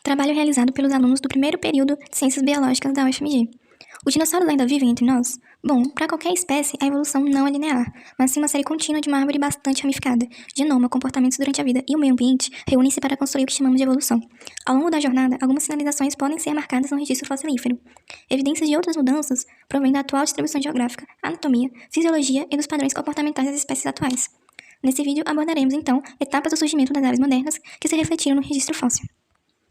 Trabalho realizado pelos alunos do primeiro período de Ciências Biológicas da UFMG. Os dinossauros ainda vivem entre nós? Bom, para qualquer espécie, a evolução não é linear, mas sim uma série contínua de uma árvore bastante ramificada. Genoma, comportamentos durante a vida e o meio ambiente reúnem-se para construir o que chamamos de evolução. Ao longo da jornada, algumas sinalizações podem ser marcadas no registro fossilífero. Evidências de outras mudanças provêm da atual distribuição geográfica, anatomia, fisiologia e dos padrões comportamentais das espécies atuais. Nesse vídeo abordaremos, então, etapas do surgimento das aves modernas que se refletiram no registro fóssil.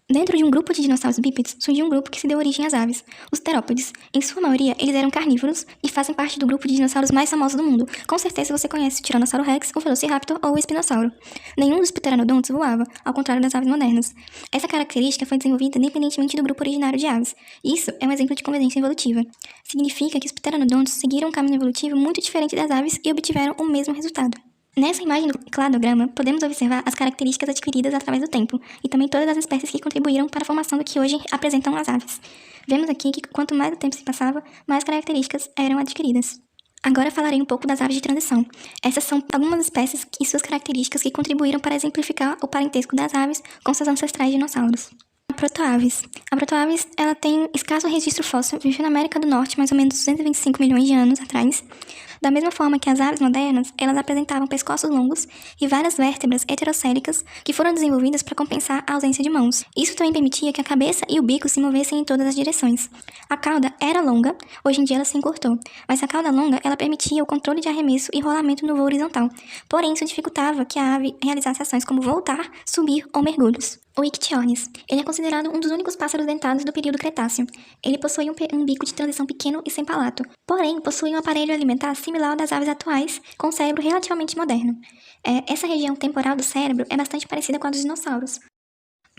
Dentro de um grupo de dinossauros bípedes, surgiu um grupo que se deu origem às aves, os terópodes. Em sua maioria, eles eram carnívoros e fazem parte do grupo de dinossauros mais famosos do mundo. Com certeza você conhece o Tiranossauro Rex, o Velociraptor ou o Espinossauro. Nenhum dos pteranodontos voava, ao contrário das aves modernas. Essa característica foi desenvolvida independentemente do grupo originário de aves. Isso é um exemplo de convergência evolutiva. Significa que os pteranodontos seguiram um caminho evolutivo muito diferente das aves e obtiveram o mesmo resultado. Nessa imagem do cladograma, podemos observar as características adquiridas através do tempo, e também todas as espécies que contribuíram para a formação do que hoje apresentam as aves. Vemos aqui que quanto mais o tempo se passava, mais características eram adquiridas. Agora falarei um pouco das aves de transição. Essas são algumas espécies e suas características que contribuíram para exemplificar o parentesco das aves com seus ancestrais dinossauros. Protoaves. A protoaves, ela tem escasso registro fóssil, viveu na América do Norte mais ou menos 225 milhões de anos atrás. Da mesma forma que as aves modernas, elas apresentavam pescoços longos e várias vértebras heterocélicas que foram desenvolvidas para compensar a ausência de mãos. Isso também permitia que a cabeça e o bico se movessem em todas as direções. A cauda era longa, hoje em dia ela se encurtou, mas a cauda longa ela permitia o controle de arremesso e rolamento no voo horizontal. Porém, isso dificultava que a ave realizasse ações como voltar, subir ou mergulhos. O Ictiornis. Ele é considerado um dos únicos pássaros dentados do período Cretáceo. Ele possui um bico de transição pequeno e sem palato, porém possui um aparelho alimentar similar ao das aves atuais, com um cérebro relativamente moderno. Essa região temporal do cérebro é bastante parecida com a dos dinossauros.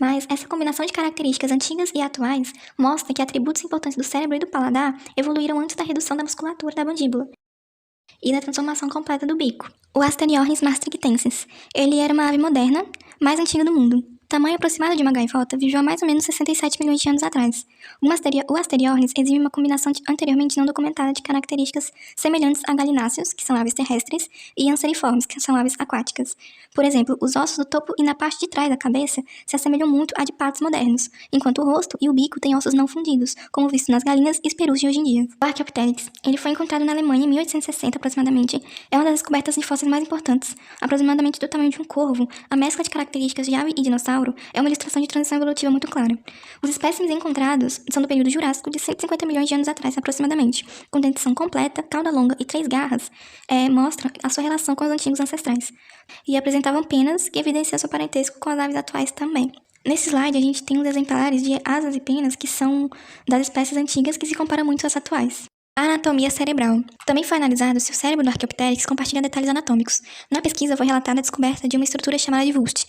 Mas essa combinação de características antigas e atuais mostra que atributos importantes do cérebro e do paladar evoluíram antes da redução da musculatura da mandíbula e da transformação completa do bico. O Asteriornis maastrichtensis. Ele era uma ave moderna, mais antiga do mundo. Tamanho aproximado de uma gaivota, viveu há mais ou menos 67 milhões de anos atrás. O Asteriornis exibe uma combinação anteriormente não documentada de características semelhantes a galináceos, que são aves terrestres, e anseriformes, que são aves aquáticas. Por exemplo, os ossos do topo e na parte de trás da cabeça se assemelham muito a de patos modernos, enquanto o rosto e o bico têm ossos não fundidos, como visto nas galinhas e perus de hoje em dia. O Archaeopteryx. Ele foi encontrado na Alemanha em 1860 aproximadamente. É uma das descobertas de fósseis mais importantes. Aproximadamente do tamanho de um corvo, a mescla de características de ave e dinossauro é uma ilustração de transição evolutiva muito clara. Os espécimes encontrados são do período Jurássico de 150 milhões de anos atrás, aproximadamente, com dentição completa, cauda longa e 3 garras, mostram a sua relação com os antigos ancestrais, e apresentavam penas que evidenciam seu parentesco com as aves atuais também. Nesse slide, a gente tem uns exemplares de asas e penas que são das espécies antigas que se comparam muito às atuais. A anatomia cerebral. Também foi analisado se o cérebro do Archaeopteryx compartilha detalhes anatômicos. Na pesquisa foi relatada a descoberta de uma estrutura chamada de Wurst.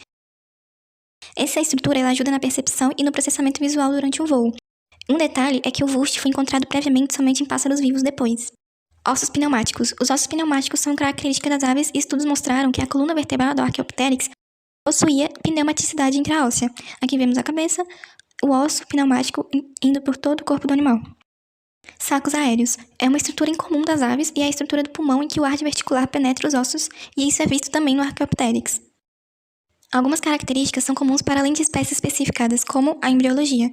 Essa estrutura ela ajuda na percepção e no processamento visual durante o voo. Um detalhe é que o Wurst foi encontrado previamente somente em pássaros vivos depois. Ossos pneumáticos. Os ossos pneumáticos são características das aves e estudos mostraram que a coluna vertebral do Archaeopteryx possuía pneumaticidade intraóssea. Aqui vemos a cabeça, o osso pneumático indo por todo o corpo do animal. Sacos aéreos. É uma estrutura incomum das aves e é a estrutura do pulmão em que o ar verticular penetra os ossos, e isso é visto também no Archaeopteryx. Algumas características são comuns para além de espécies especificadas, como a embriologia.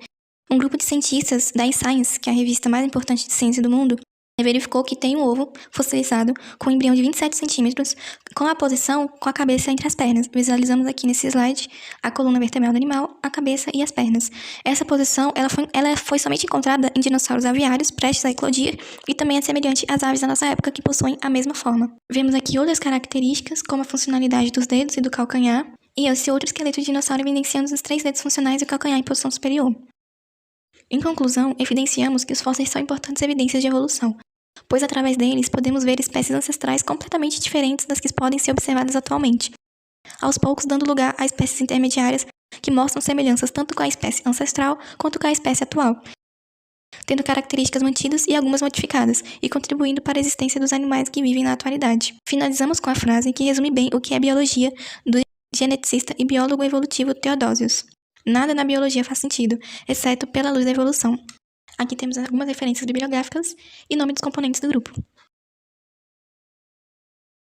Um grupo de cientistas da iScience, que é a revista mais importante de ciência do mundo, verificou que tem um ovo fossilizado com um embrião de 27 centímetros, com a posição com a cabeça entre as pernas. Visualizamos aqui nesse slide a coluna vertebral do animal, a cabeça e as pernas. Essa posição ela foi somente encontrada em dinossauros aviários prestes a eclodir e também é semelhante às aves da nossa época que possuem a mesma forma. Vemos aqui outras características, como a funcionalidade dos dedos e do calcanhar, e esse outro esqueleto de dinossauro evidenciando os 3 dedos funcionais e o calcanhar em posição superior. Em conclusão, evidenciamos que os fósseis são importantes evidências de evolução, pois através deles podemos ver espécies ancestrais completamente diferentes das que podem ser observadas atualmente, aos poucos dando lugar a espécies intermediárias que mostram semelhanças tanto com a espécie ancestral quanto com a espécie atual, tendo características mantidas e algumas modificadas, e contribuindo para a existência dos animais que vivem na atualidade. Finalizamos com a frase que resume bem o que é biologia do geneticista e biólogo evolutivo Theodosius. Nada na biologia faz sentido, exceto pela luz da evolução. Aqui temos algumas referências bibliográficas e nome dos componentes do grupo.